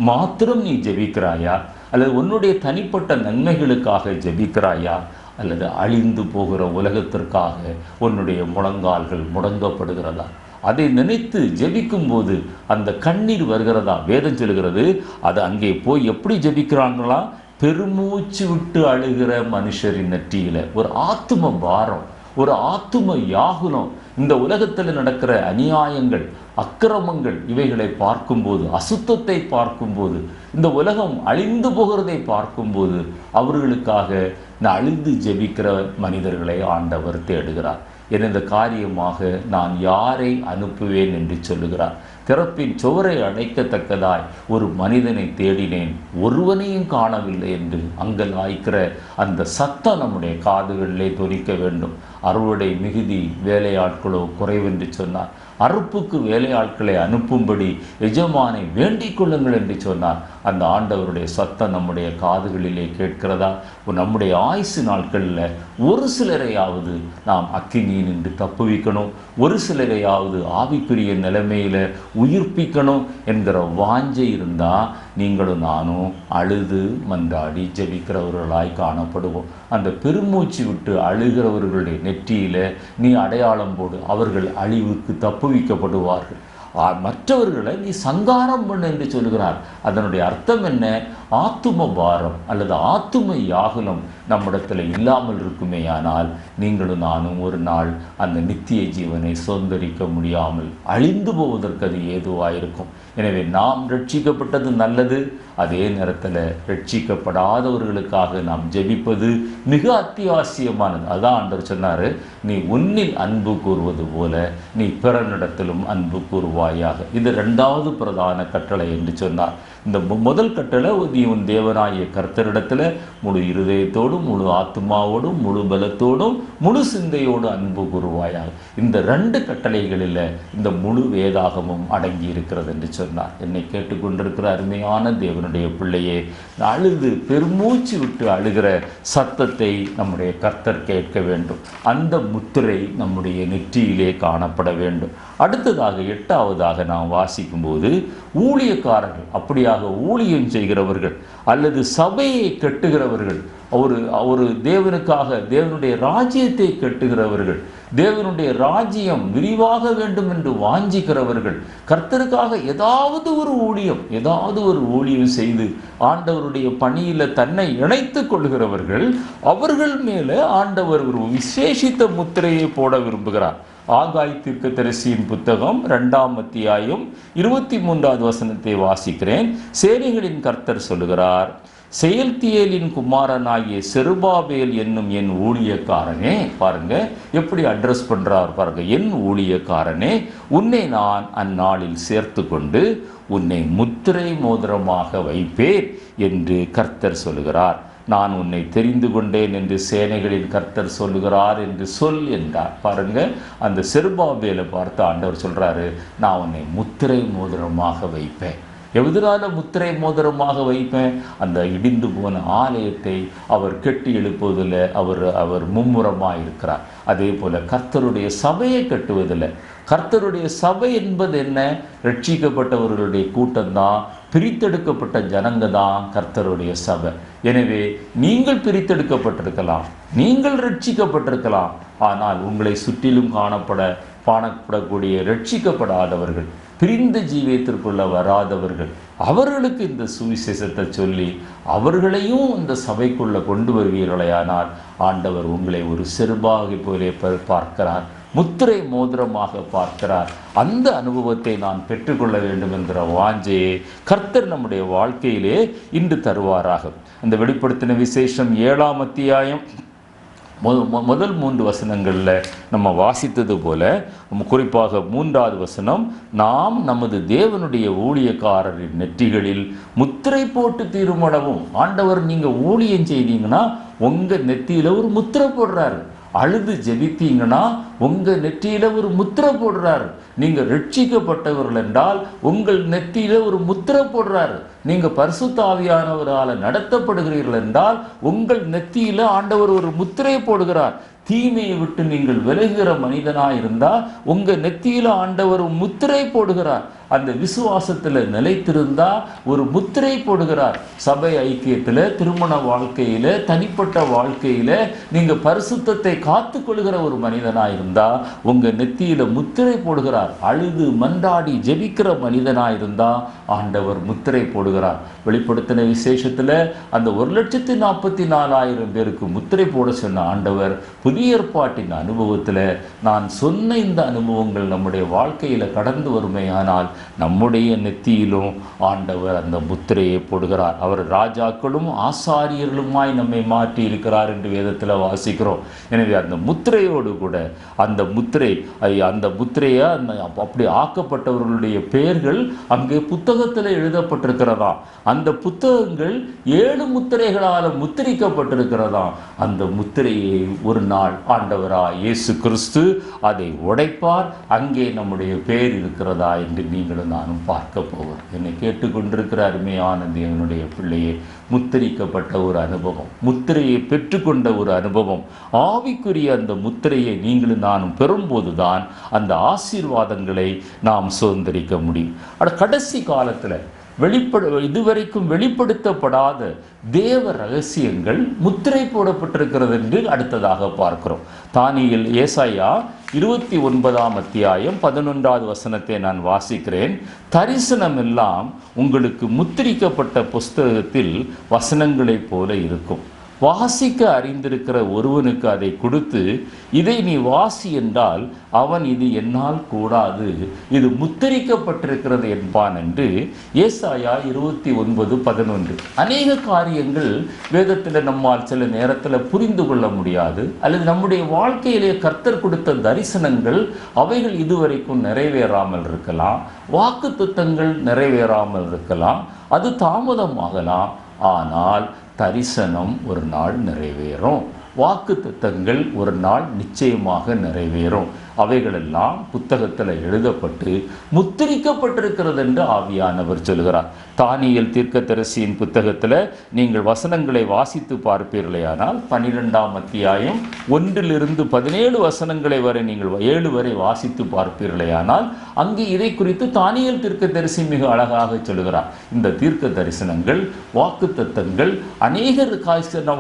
மாத்திரம் நீ ஜெபிக்கிறாயா, அல்லது உன்னுடைய தனிப்பட்ட நன்மைகளுக்காக ஜெபிக்கிறாயா, அல்லது அழிந்து போகிற உலகத்திற்காக உன்னுடைய முழங்கால்கள் முடங்கப்படுகிறதா? அதை நினைத்து ஜெபிக்கும்போது அந்த கண்ணீர் வருகிறதா? வேதம் சொல்கிறது, அது அங்கே போய் எப்படி ஜெபிக்கிறாங்களா? பெருமூச்சு விட்டு அழுகிற மனுஷரின் நெற்றியில் ஒரு ஆத்தும பாரம், ஒரு ஆத்தும யாகுலம். இந்த உலகத்தில் நடக்கிற அநியாயங்கள், அக்கிரமங்கள், இவைகளை பார்க்கும்போது, அசுத்தத்தை பார்க்கும்போது, இந்த உலகம் அழிந்து போகிறதை பார்க்கும்போது அவர்களுக்காக அழிந்து ஜெபிக்கிற மனிதர்களை ஆண்டவர் தேடுகிறார். எனது காரியமாக நான் யாரை அனுப்புவேன் என்று சொல்லுகிறார். திறப்பின் சுவரை அடைக்கத்தக்கதாய் ஒரு மனிதனை தேடினேன், ஒருவனையும் காணவில்லை என்று அங்கலாய்க்கிற அந்த சத்தம் நம்முடைய காதுகளிலே தொனிக்க வேண்டும். அறுவடை மிகுதி, வேலையாட்களோ குறைவென்று சொன்னார். அறுப்புக்கு வேலையாட்களை அனுப்பும்படி எஜமானை வேண்டிக் கொள்ளுங்கள் என்று சொன்னார். அந்த ஆண்டவருடைய சத்தம் நம்முடைய காதுகளிலே கேட்கிறதா? நம்முடைய ஆயுசு நாட்களில் ஒரு சிலரையாவது நாம் அக்கினியில் நின்று தப்புவிக்கணும், ஒரு சிலரையாவது ஆவிக்குரிய நிலைமையில் உயிர்ப்பிக்கணும் என்கிற வாஞ்சை இருந்தால் நீங்களும் நானும் அழுது மன்றாடி ஜெபிக்கிறவர்களாய் காணப்படுவோம். அந்த பெருமூச்சு விட்டு அழுகிறவர்களுடைய நெற்றியில் நீ அடையாளம் போடு. அவர்கள் அழிவுக்கு தப்புவிக்கப்படுவார்கள். மற்றவர்களை நீ சங்காரம் பண்ண என்று சொல்கிறார். அதனுடைய அர்த்தம் என்ன? ஆத்தும பாரம் அல்லது ஆத்தும யாகுலம் நம்மிடத்தில் இல்லாமல் இருக்குமே. ஆனால் நீங்களும் நானும் ஒரு நாள் அந்த நித்திய ஜீவனை சுதந்திரிக்க முடியாமல் அழிந்து போவதற்கு அது ஏதுவாயிருக்கும். எனவே நாம் ரட்சிக்கப்பட்டது நல்லது. அதே நேரத்தில் ரட்சிக்கப்படாதவர்களுக்காக நாம் ஜெபிப்பது மிக அத்தியாவசியமானது. அதான் ஆண்டவர் சொன்னார், நீ உன்னில் அன்பு கூறுவது போல நீ பிறனிடத்திலும் அன்பு கூறுவாயாக. இது 2வது பிரதான கட்டளை என்று சொன்னார். இந்த முதல் கட்டளை, நீ உன் தேவனாகிய கர்த்தரிடத்தில் முழு இருதயத்தோடும், முழு ஆத்மாவோடும், முழு பலத்தோடும், முழு சிந்தையோடு அன்பு கூறுவாயாக. இந்த 2 கட்டளைகளில் இந்த முழு வேதாகமும் அடங்கி இருக்கிறது என்று சொன்னார். என்னை கேட்டுக்கொண்டிருக்கிற அருமையான தேவனுடைய பிள்ளையே, அழுது பெருமூச்சு விட்டு அழுகிற சத்தத்தை நம்முடைய கர்த்தர் கேட்க வேண்டும். அந்த முத்திரை நம்முடைய நெற்றியிலே காணப்பட வேண்டும். அடுத்ததாக 8வதாக நாம் வாசிக்கும்போது, ஊழியக்காரர்கள், அப்படியாக ஊழியம் செய்கிறவர்கள் அல்லது சபையை கட்டுகிறவர்கள், ஒரு தேவனுக்காக தேவனுடைய ராஜ்யத்தை கட்டுகிறவர்கள், தேவனுடைய ராஜ்யம் விரிவாக வேண்டும் என்று வாஞ்சிக்கிறவர்கள், கர்த்தருக்காக ஏதாவது ஒரு ஊழியம் செய்து ஆண்டவருடைய பணியில் தன்னை இணைத்துக் கொள்கிறவர்கள், அவர்கள் மேலே ஆண்டவர் ஒரு விசேஷித்த முத்திரையை போட விரும்புகிறார். ஆகாய் தீர்க்கதரிசியின் புத்தகம் 2ஆம் அத்தியாயம் 23வது வசனத்தை வாசிக்கிறேன். சேனைகளின் கர்த்தர் சொல்லுகிறார், செயல்தியேலின் குமாரனாகிய செருபாபேல் என்னும் என் ஊழியக்காரனே. பாருங்க எப்படி அட்ரஸ் பண்றார் பாருங்க. என் ஊழியக்காரனே, உன்னை நான் அந்நாளில் சேர்த்து கொண்டு உன்னை முத்திரை மோதிரமாக வைப்பேன் என்று கர்த்தர் சொல்லுகிறார். நான் உன்னை தெரிந்து கொண்டேன் என்று சேனைகளின் கர்த்தர் சொல்லுகிறார் என்று சொல் என்றார். பாருங்க, அந்த செருபாபேலை பார்த்து ஆண்டவர் சொல்றாரு, நான் உன்னை முத்திரை மோதிரமாக வைப்பேன். எதனால முத்திரை மோதிரமாக வைப்பேன்? அந்த இடிந்து போன ஆலயத்தை அவர் கட்டி எழுப்புவதில் அவர் மும்முரமாக இருக்கிறார். அதே போல கர்த்தருடைய சபையை கட்டுவதில், கர்த்தருடைய சபை என்பது என்ன? ரட்சிக்கப்பட்டவர்களுடைய கூட்டம்தான், பிரித்தெடுக்கப்பட்ட ஜனங்க தான் கர்த்தருடைய சபை. எனவே நீங்கள் பிரித்தெடுக்கப்பட்டிருக்கலாம், நீங்கள் ரட்சிக்கப்பட்டிருக்கலாம், ஆனால் உங்களை சுற்றிலும் காணப்படக்கூடிய ரட்சிக்கப்படாதவர்கள், பிரிந்த ஜீவியத்திற்குள்ள வராதவர்கள், அவர்களுக்கு இந்த சுவிசேஷத்தை சொல்லி அவர்களையும் இந்த சபைக்குள்ள கொண்டு வருவீர்களேயானால் ஆண்டவர் உங்களை ஒரு செருபாகி போலே பார்க்கிறார், முத்திரை மோதிரமாக பார்க்கிறார். அந்த அனுபவத்தை நான் பெற்றுக்கொள்ள வேண்டும் என்கிற வாஞ்சையை கர்த்தர் நம்முடைய வாழ்க்கையிலே இன்று தருவாராக. அந்த வெளிப்படுத்தின விசேஷம் 7ஆம் அத்தியாயம் முதல் 3 வசனங்களில் நம்ம வாசித்தது போல, குறிப்பாக 3வது வசனம், நாம் நமது தேவனுடைய ஊழியக்காரரின் நெற்றிகளில் முத்திரை போட்டு தீர்மானமும். ஆண்டவர் நீங்கள் ஊழியம் செய்தீங்கன்னா உங்கள் நெத்தியில் ஒரு முத்திரை போடுறாரு. அழுது ஜெபித்தீங்கன்னா உங்கள் நெற்றியில் ஒரு முத்திரை போடுறாரு. நீங்கள் ரட்சிக்கப்பட்டவர்கள் என்றால் உங்கள் நெற்றியில் ஒரு முத்திரை போடுறாரு. நீங்கள் பரிசுத்த ஆவியானவரால் நடத்தப்படுகிறீர்கள் என்றால் உங்கள் நெற்றியில் ஆண்டவர் ஒரு முத்திரை போடுகிறார். தீமையை விட்டு நீங்கள் விலகுகிற மனிதனாக இருந்தால் உங்கள் நெத்தியில் ஆண்டவர் முத்திரை போடுகிறார். அந்த விசுவாசத்தில் நிலைத்திருந்தா ஒரு முத்திரை போடுகிறார். சபை ஐக்கியத்தில், திருமண வாழ்க்கையில், தனிப்பட்ட வாழ்க்கையில் நீங்கள் பரிசுத்தத்தை காத்து கொள்கிற ஒரு மனிதனாக இருந்தால் உங்கள் நெத்தியில் முத்திரை போடுகிறார். அழுது மன்றாடி ஜெபிக்கிற மனிதனாக இருந்தால் ஆண்டவர் முத்திரை போடுகிறார். வெளிப்படுத்தின விசேஷத்தில் அந்த 1,44,000 பேருக்கு முத்திரை போட சொன்ன ஆண்டவர் புதிய ஏற்பாட்டின் அனுபவத்தில் நான் சொன்ன இந்த அனுபவங்கள் நம்முடைய வாழ்க்கையில் கடந்து வருமையானால் நம்முடைய நெத்தியிலும் ஆண்டவர் அந்த முத்திரையை போடுகிறார். அவர் ராஜாக்களும் ஆசாரியர்களுமாய் நம்மை மாற்றி இருக்கிறார் என்று வேதத்தில் வாசிக்கிறோம். எனவே அந்த முத்திரையோடு கூட அந்த முத்திரையை அப்படி ஆக்கப்பட்டவர்களுடைய பெயர்கள் அங்கே புத்தகத்தில் எழுதப்பட்டிருக்கிறதா. அந்த புத்தகங்கள் 7 முத்திரைகளால் முத்திரிக்கப்பட்டிருக்கிறதா. அந்த முத்திரையை ஒரு நாள் ஆண்டவராய் இயேசு கிறிஸ்து அதை உடைப்பார். அங்கே நம்முடைய பெயர் இருக்கிறதா என்று நீங்களும் நானும் பார்க்க போவோம். என்னை கேட்டுக்கொண்டிருக்கிற அருமையான தேவனுடைய பிள்ளையே, முத்திரிக்கப்பட்ட ஒரு அனுபவம், முத்திரையை பெற்றுக்கொண்ட ஒரு அனுபவம், ஆவிக்குரிய அந்த முத்திரையை நீங்களும் நானும் பெறும்போதுதான் அந்த ஆசீர்வாதங்களை நாம் சுதந்திரிக்க முடியும். கடைசி காலத்தில் இதுவரைக்கும் வெளிப்படுத்தப்படாத தேவ ரகசியங்கள் முத்திரை போடப்பட்டிருக்கிறது என்று அடுத்ததாக பார்க்கிறோம். தானியேல் ஏசாயா 29ஆம் அத்தியாயம் 11வது வசனத்தை நான் வாசிக்கிறேன். தரிசனம் எல்லாம் உங்களுக்கு முத்திரிக்கப்பட்ட புஸ்தகத்தில் வசனங்களைப் போல இருக்கும். வாசிக்க அறிந்திருக்கிற ஒருவனுக்கு அதை கொடுத்து, இதை நீ வாசி என்றால் அவன் இது என்னால் கூடாது, இது முத்திரிக்கப்பட்டிருக்கிறது என்பான் என்று ஏசாயா 29:11. அநேக காரியங்கள் வேதத்தில் நம்மால் சில நேரத்தில் புரிந்து கொள்ள முடியாது, அல்லது நம்முடைய வாழ்க்கையிலே கர்த்தர் கொடுத்த தரிசனங்கள் அவைகள் இதுவரைக்கும் நிறைவேறாமல் இருக்கலாம், வாக்குத்தத்தங்கள் நிறைவேறாமல் இருக்கலாம், அது தாமதமாகலாம். ஆனால் தரிசனம் ஒரு நாள் நிறைவேறும். வாக்குத்தத்தங்கள் ஒரு நாள் நிச்சயமாக நிறைவேறும். அவைகளெல்லாம் புத்தகத்தில் எழுதப்பட்டு முத்திரிக்கப்பட்டிருக்கிறது என்று ஆவியானவர் சொல்கிறார். தானியேல் தீர்க்கதரிசியின் புத்தகத்தில் நீங்கள் வசனங்களை வாசித்து பார்ப்பீர்களேயானால் 12ஆம் அத்தியாயம் 1 17 வசனங்களை வரை நீங்கள் 7 வரை வாசித்து பார்ப்பீர்களேயானால் அங்கே இதை குறித்து தானியேல் தீர்க்கதரிசி மிக அழகாக சொல்கிறார். இந்த தீர்க்க தரிசனங்கள், வாக்குத்தத்தங்கள் அநேகர்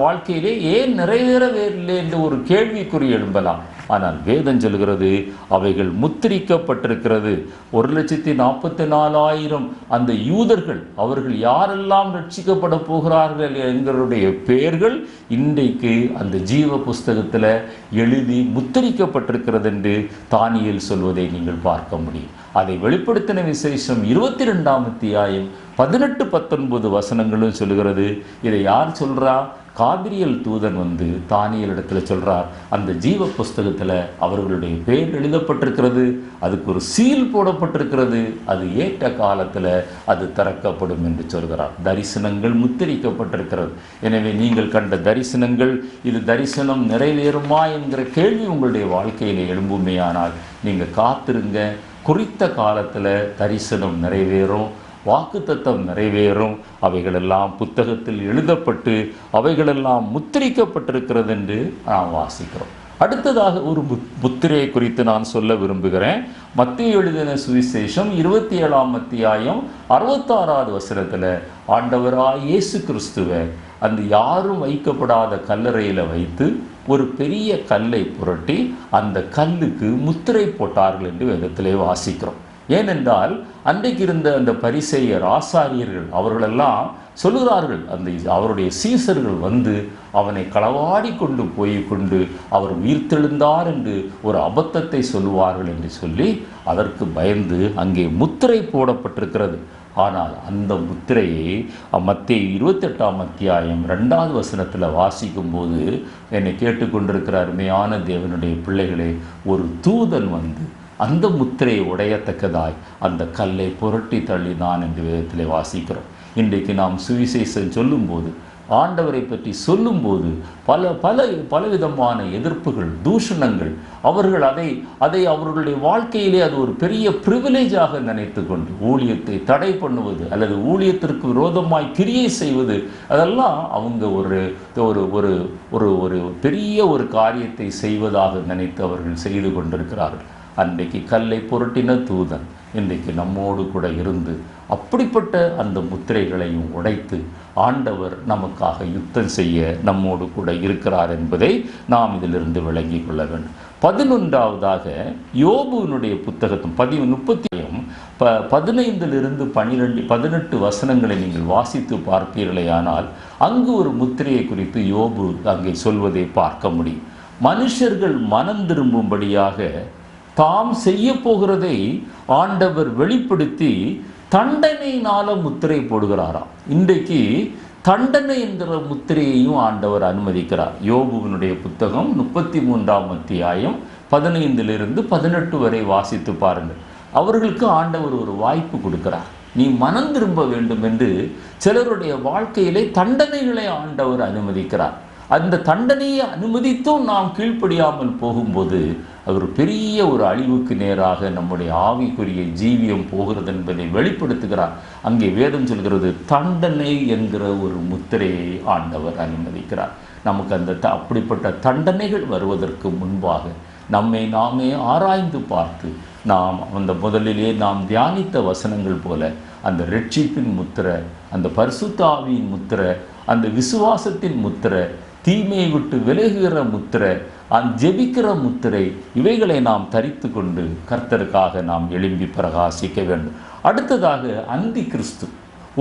வாழ்க்கையிலே ஏன் நிறைவேறவில்லை என்று ஒரு கேள்விக்குறி எழும்பலாம். ஆனால் வேதம் சொல்கிறது அவைகள் முத்திரிக்கப்பட்டிருக்கிறது. 1,44,000 அந்த யூதர்கள், அவர்கள் யாரெல்லாம் ரட்சிக்கப்பட போகிறார்கள் என்களுடைய பெயர்கள் இன்றைக்கு அந்த ஜீவ புஸ்தகத்தில் எழுதி முத்திரிக்கப்பட்டிருக்கிறது என்று தானியேல் சொல்வதை நீங்கள் பார்க்க முடியும். அதை வெளிப்படுத்தின விசேஷம் 22ஆம் அத்தியாயம் 18-19 வசனங்களும் சொல்லுகிறது. இதை யார் சொல்றா? காபிரியல் தூதன் வந்து தானியேல் இடத்துல சொல்றார், அந்த ஜீவ புஸ்தகத்தில் அவர்களுடைய பெயர் எழுதப்பட்டிருக்கிறது, அதுக்கு ஒரு சீல் போடப்பட்டிருக்கிறது, அது ஏற்ற காலத்தில் அது திறக்கப்படும் என்று சொல்கிறார். தரிசனங்கள் முத்திரிக்கப்பட்டிருக்கிறது. எனவே நீங்கள் கண்ட தரிசனங்கள், இது தரிசனம் நிறைவேறுமா என்கிற கேள்வி உங்களுடைய வாழ்க்கையில் எழும்புமையானால் நீங்கள் காத்திருங்க. குறித்த காலத்தில் தரிசனம் நிறைவேறும், வாக்குத்தத்தம் நிறைவேறும். அவைகளெல்லாம் புத்தகத்தில் எழுதப்பட்டு அவைகளெல்லாம் முத்திரிக்கப்பட்டிருக்கிறது என்று நாம் வாசிக்கிறோம். அடுத்ததாக ஒரு முத்திரையை குறித்து நான் சொல்ல விரும்புகிறேன். மத்தேயு எழுதின சுவிசேஷம் 27ஆம் அத்தியாயம் 66வது வசனத்தில் ஆண்டவராய் இயேசு கிறிஸ்துவை அந்த யாரும் வைக்கப்படாத கல்லறையில் வைத்து ஒரு பெரிய கல்லை புரட்டி அந்த கல்லுக்கு முத்திரை போட்டார்கள் என்று வேதத்திலே வாசிக்கிறோம். ஏனென்றால் அன்றைக்கு இருந்த அந்த பரிசேயர், ஆசாரியர்கள் அவர்களெல்லாம் சொல்லுகிறார்கள், அந்த அவருடைய சீசர்கள் வந்து அவனை களவாடி கொண்டு அவர் உயிர்த்தெழுந்தார் என்று ஒரு அபத்தத்தை சொல்லுவார்கள் என்று சொல்லி அதற்கு பயந்து அங்கே முத்திரை போடப்பட்டிருக்கிறது. ஆனால் அந்த முத்திரையை மத்தேயு 28ஆம் அத்தியாயம் 2வது வசனத்தில் வாசிக்கும் போது, என்னை கேட்டுக்கொண்டிருக்கிற அருமையான தேவனுடைய பிள்ளைகளே, ஒரு தூதன் வந்து அந்த முத்திரையை உடையத்தக்கதாய் அந்த கல்லை புரட்டி தள்ளினான் என்று வேதத்திலே வாசிக்கிறோம். இன்றைக்கு நாம் சுவிசேஷம் சொல்லும்போது ஆண்டவரை பற்றி சொல்லும்போது பலவிதமான எதிர்ப்புகள், தூஷணங்கள், அவர்கள் அதை அவர்களுடைய வாழ்க்கையிலே அது ஒரு பெரிய பிரிவிலேஜாக நினைத்து கொண்டு ஊழியத்தை தடை பண்ணுவது அல்லது ஊழியத்திற்கு விரோதமாய் கிரியை செய்வது, அதெல்லாம் அவங்க ஒரு ஒரு ஒரு ஒரு ஒரு பெரிய ஒரு காரியத்தை செய்வதாக நினைத்து அவர்கள் செய்து கொண்டிருக்கிறார்கள். அன்றைக்கு கல்லை புரட்டின தூதன் இன்றைக்கு நம்மோடு கூட இருந்து அப்படிப்பட்ட அந்த முத்திரைகளையும் உடைத்து ஆண்டவர் நமக்காக யுத்தம் செய்ய நம்மோடு கூட இருக்கிறார் என்பதை நாம் இதிலிருந்து விளங்கி கொள்ள வேண்டும். 11ஆவதாக யோபுவினுடைய புத்தகத்தும் 15 18 வசனங்களை நீங்கள் வாசித்து பார்ப்பீர்களேயானால் அங்கு ஒரு முத்திரையை குறித்து யோபு அங்கே சொல்வதை பார்க்க முடியும். மனுஷர்கள் மனம் திரும்பும்படியாக தாம் செய்ய போகிறதை ஆண்டவர் வெளிப்படுத்தி தண்டனையினால முத்திரை போடுகிறாராம். இன்றைக்கு தண்டனை என்கிற முத்திரையையும் ஆண்டவர் அனுமதிக்கிறார். யோபுவினுடைய புத்தகம் 33ஆம் அத்தியாயம் 15 18 வரை வாசித்து பாருங்கள். அவர்களுக்கு ஆண்டவர் ஒரு வாய்ப்பு கொடுக்கிறார். நீ மனம் திரும்ப வேண்டும் என்று சிலருடைய வாழ்க்கையிலே தண்டனைகளை ஆண்டவர் அனுமதிக்கிறார். அந்த தண்டனையை அனுமதித்தும் நாம் கீழ்ப்படியாமல் போகும்போது அவர் பெரிய ஒரு அழிவுக்கு நேராக நம்முடைய ஆவிக்குரிய ஜீவியம் போகிறது என்பதை வெளிப்படுத்துகிறார். அங்கே வேதம் சொல்கிறது, தண்டனை என்கிற ஒரு முத்திரையை ஆண்டவர் அனுமதிக்கிறார். நமக்கு அப்படிப்பட்ட தண்டனைகள் வருவதற்கு முன்பாக நம்மை நாமே ஆராய்ந்து பார்த்து நாம் அந்த முதலிலே நாம் தியானித்த வசனங்கள் போல அந்த இரட்சிப்பின் முத்திரை, அந்த பரிசுத்த ஆவியின் முத்திரை, அந்த விசுவாசத்தின் முத்திரை, தீமையை விட்டு விலகுகிற முத்திரை, ஜெபிக்கிற முத்திரை, இவைகளை நாம் தரித்து கொண்டு கர்த்தருக்காக நாம் எழும்பி பிரகாசிக்க வேண்டும். அடுத்ததாக அந்தி கிறிஸ்து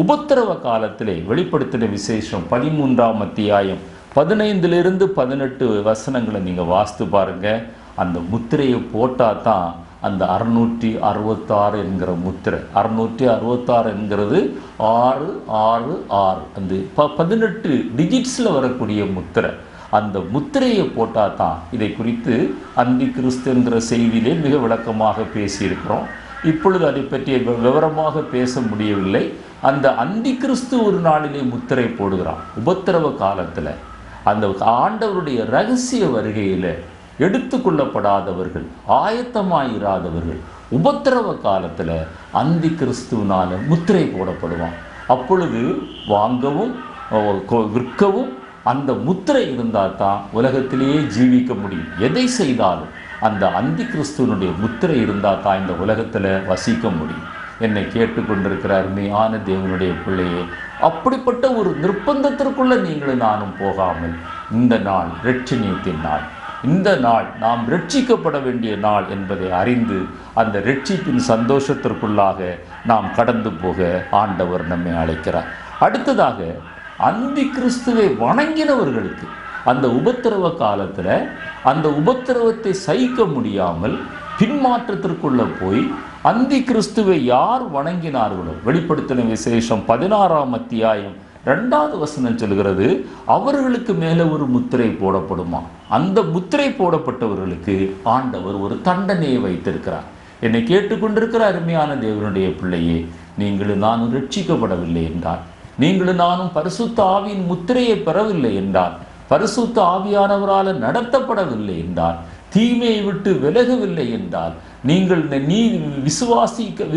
உபத்திரவ காலத்திலே வெளிப்படுத்தின விசேஷம் 13ஆம் அத்தியாயம் 15 18 வசனங்களை நீங்கள் வாசித்து பாருங்கள். அந்த முத்திரையை போட்டால் தான் அந்த 666 என்கிற முத்திரை, 666 என்கிறது 666, அந்த 18 டிஜிட்ஸில் வரக்கூடிய முத்திரை. அந்த முத்திரையை போட்டால் தான் இதை குறித்து அந்தி கிறிஸ்துங்கிற செய்தியிலே மிக விளக்கமாக பேசியிருக்கிறோம். இப்பொழுது அதை பற்றி விவரமாக பேச முடியவில்லை. அந்த அந்தி கிறிஸ்து ஒரு நாளிலே முத்திரை போடுகிறான். உபத்திரவ காலத்தில் அந்த ஆண்டவருடைய இரகசிய வருகையில் எடுத்து கொள்ளப்படாதவர்கள், ஆயத்தமாயிராதவர்கள் உபத்திரவ காலத்தில் அந்தி கிறிஸ்துவினால் முத்திரை போடப்படுவான். அப்பொழுது வாங்கவும் விற்கவும் அந்த முத்திரை இருந்தால் தான் உலகத்திலேயே ஜீவிக்க முடியும். எதை செய்தாலும் அந்த அந்தி கிறிஸ்துவனுடைய முத்திரை இருந்தால் தான் இந்த உலகத்தில் வசிக்க முடியும். என்னை கேட்டுக்கொண்டிருக்கிற அருமையான தேவனுடைய பிள்ளையே, அப்படிப்பட்ட ஒரு நிர்பந்தத்திற்குள்ள நீங்களும் நானும் போகாமல் இந்த நாள் இரட்சணியத்தின் நாள், இந்த நாள் நாம் ரட்சிக்கப்பட வேண்டிய நாள் என்பதை அறிந்து அந்த ரட்சிப்பின் சந்தோஷத்திற்குள்ளாக நாம் கடந்து போக ஆண்டவர் நம்மை அழைக்கிறார். அடுத்ததாக அந்தி கிறிஸ்துவை வணங்கினவர்களுக்கு அந்த உபத்திரவ காலத்தில் அந்த உபத்திரவத்தை சகிக்க முடியாமல் பின்மாற்றத்திற்குள்ள போய் அந்தி கிறிஸ்துவை யார் வணங்கினார்களோ, வெளிப்படுத்தின விசேஷம் 16ஆம் அத்தியாயம் 2வது வசனம் சொல்கிறது, அவர்களுக்கு மேலே ஒரு முத்திரை போடப்படுமா. அந்த முத்திரை போடப்பட்டவர்களுக்கு ஆண்டவர் ஒரு தண்டனையை வைத்திருக்கிறார். என்னை கேட்டுக்கொண்டிருக்கிற அருமையான தேவனுடைய பிள்ளையே, நீங்களும் நானும் ரட்சிக்கப்படவில்லை என்றால், நீங்களும் நானும் பரிசுத்த ஆவியின் முத்திரையை பெறவில்லை என்றால், பரிசுத்த ஆவியானவரால் நடத்தப்படவில்லை என்றால், தீமையை விட்டு விலகவில்லை என்றால், நீங்கள்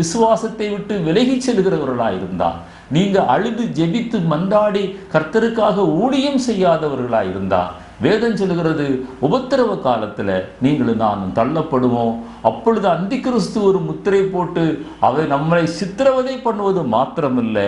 விசுவாசத்தை விட்டு விலகி செல்கிறவர்களாயிருந்தால், நீங்கள் அழுது ஜெபித்து மன்றாடி கர்த்தருக்காக ஊழியம் செய்யாதவர்களாயிருந்தால், வேதம் சொல்கிறது உபத்திரவ காலத்தில் நீங்களும் நானும் தள்ளப்படுவோம். அப்பொழுது அந்தி கிறிஸ்து ஒரு முத்திரை போட்டு அவை நம்மளை சித்திரவதை பண்ணுவது மாத்திரமில்லை,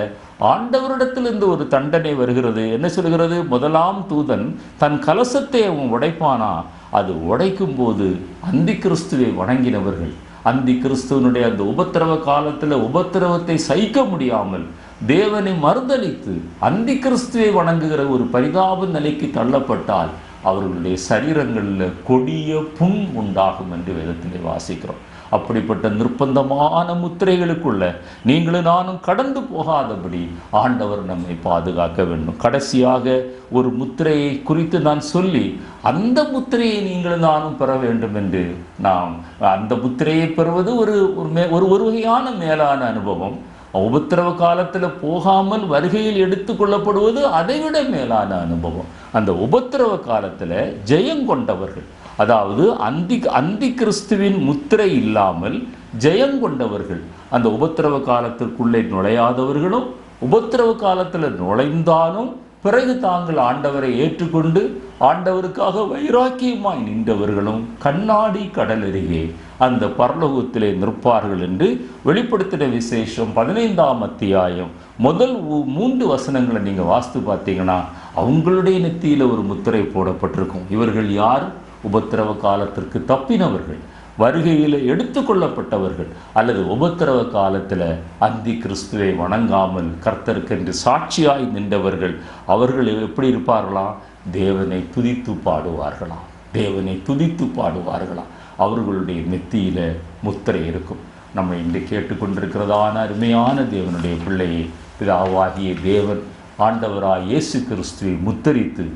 ஆண்டவரிடத்திலிருந்து ஒரு தண்டனை வருகிறது. என்ன சொல்கிறது? முதலாம் தூதன் தன் கலசத்தை அவன் உடைப்பானா, அது உடைக்கும் போது அந்தி கிறிஸ்துவை வணங்கினவர்கள், அந்தி கிறிஸ்துவனுடைய அந்த உபத்திரவ காலத்தில் உபத்திரவத்தை சகிக்க முடியாமல் தேவனை மறுதலித்து அந்தி கிறிஸ்துவை வணங்குகிற ஒரு பரிதாப நிலைக்கு தள்ளப்பட்டால் அவர்களுடைய சரீரங்களில் கொடிய புண் உண்டாகும் என்று வேதத்திலே வாசிக்கிறோம். அப்படிப்பட்ட நிர்பந்தமான முத்திரைகளுக்குள்ள நீங்களும் நானும் கடந்து போகாதபடி ஆண்டவர் நம்மை பாதுகாக்க வேண்டும். கடைசியாக ஒரு முத்திரையை குறித்து நான் சொல்லி, அந்த முத்திரையை நீங்களும் நானும் பெற வேண்டும் என்று நாம் அந்த முத்திரையை பெறுவது ஒரு வகையான மேலான அனுபவம். உபத்திரவ காலத்தில் போகாமல் வருகையில் எடுத்துக்கொள்ளப்படுவது அதைவிட மேலான அனுபவம். அந்த உபத்திரவ காலத்தில் ஜெயங்கொண்டவர்கள், அதாவது அந்தி கிறிஸ்துவின் முத்திரை இல்லாமல் ஜெயங்கொண்டவர்கள், அந்த உபத்திரவ காலத்திற்குள்ளே நுழையாதவர்களும் உபத்திரவ காலத்தில் நுழைந்தாலும் பிறகு தாங்கள் ஆண்டவரை ஏற்றுக்கொண்டு ஆண்டவருக்காக வைராக்கியமாய் நின்றவர்களும் கண்ணாடி கடல் அருகே அந்த பரலோகத்திலே நிற்பார்கள் என்று வெளிப்படுத்தின விசேஷம் 15ஆம் அத்தியாயம் முதல் 3 வசனங்களை நீங்கள் வாசித்து பார்த்தீங்கன்னா அவங்களுடைய நெத்தியில் ஒரு முத்திரை போடப்பட்டிருக்கும். இவர்கள் யார்? உபத்திரவ காலத்திற்கு தப்பினவர்கள், வருகையில் எடுத்துக்கொள்ளப்பட்டவர்கள், அல்லது உபத்திரவ காலத்தில் அந்தி கிறிஸ்துவை வணங்காமல் கர்த்தருக்கென்று சாட்சியாய் நின்றவர்கள். அவர்கள் எப்படி இருப்பார்களாம்? தேவனை துதித்து பாடுவார்களாம், தேவனை துதித்து பாடுவார்களாம். அவர்களுடைய நெத்தியில முத்திரை இருக்கும். நம்ம இன்று கேட்டுக்கொண்டிருக்கிறதான அருமையான தேவனுடைய பிள்ளையை, பிதாவாகிய தேவன் ஆண்டவராய் இயேசு கிறிஸ்துவை முத்தரித்து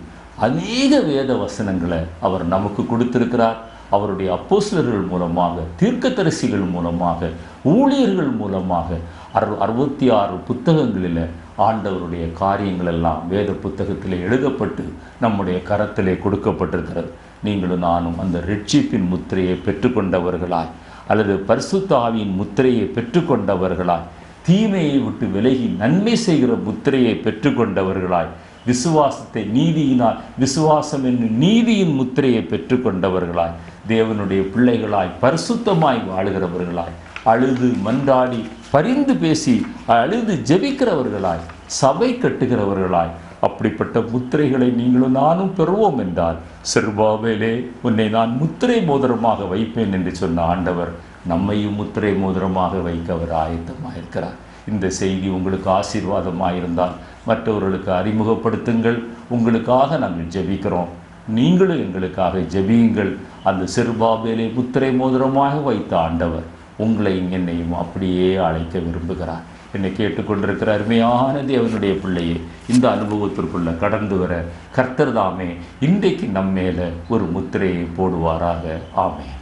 அநேக வேத வசனங்களை அவர் நமக்கு கொடுத்திருக்கிறார். அவருடைய அப்போஸ்தலர்கள் மூலமாக, தீர்க்கதரிசிகள் மூலமாக, ஊழியர்கள் மூலமாக 66 புத்தகங்களில் ஆண்டவருடைய காரியங்கள் எல்லாம் வேத புத்தகத்தில் எழுதப்பட்டு நம்முடைய கரத்திலே கொடுக்கப்பட்டிருக்கிறது. நீங்களும் நானும் அந்த ரட்சிப்பின் முத்திரையை பெற்றுக்கொண்டவர்களாய், அல்லது பரிசுத்த ஆவியின் முத்திரையை பெற்றுக்கொண்டவர்களாய், தீமையை விட்டு விலகி நன்மை செய்கிற முத்திரையை பெற்றுக்கொண்டவர்களாய், விசுவாசத்தை நீதியினால், விசுவாசம் என்னும் நீதியின் முத்திரையை பெற்றுக்கொண்டவர்களாய், தேவனுடைய பிள்ளைகளாய் பரிசுத்தமாய் வாழுகிறவர்களாய், அழுது மன்றாடி பரிந்து பேசி அழுது ஜெபிக்கிறவர்களாய், சபை கட்டுகிறவர்களாய், அப்படிப்பட்ட முத்திரைகளை நீங்களும் நானும் பெறுவோம் என்றால், செருபாபேலே உன்னை நான் முத்திரை மோதிரமாக வைப்பேன் என்று சொன்ன ஆண்டவர் நம்மையும் முத்திரை மோதிரமாக வைக்க அவர் ஆயத்தமாக இருக்கிறார். இந்த செய்தி உங்களுக்கு ஆசீர்வாதமாக மற்றவர்களுக்கு அறிமுகப்படுத்துங்கள். உங்களுக்காக நாங்கள் ஜெபிக்கிறோம், நீங்களும் எங்களுக்காக ஜெபியுங்கள். அந்த செருபாபேலை முத்திரை மோதிரமாக வைத்த ஆண்டவர் உங்களையும் என்னையும் அப்படியே அழைக்க விரும்புகிறார். என்னை கேட்டுக்கொண்டிருக்கிற அருமையான தேவனுடைய பிள்ளையே, இந்த அனுபவத்திற்குள்ள கடந்து வர கர்த்தர் தாமே இன்றைக்கு நம்மேல ஒரு முத்திரையை போடுவாராக. ஆமென்.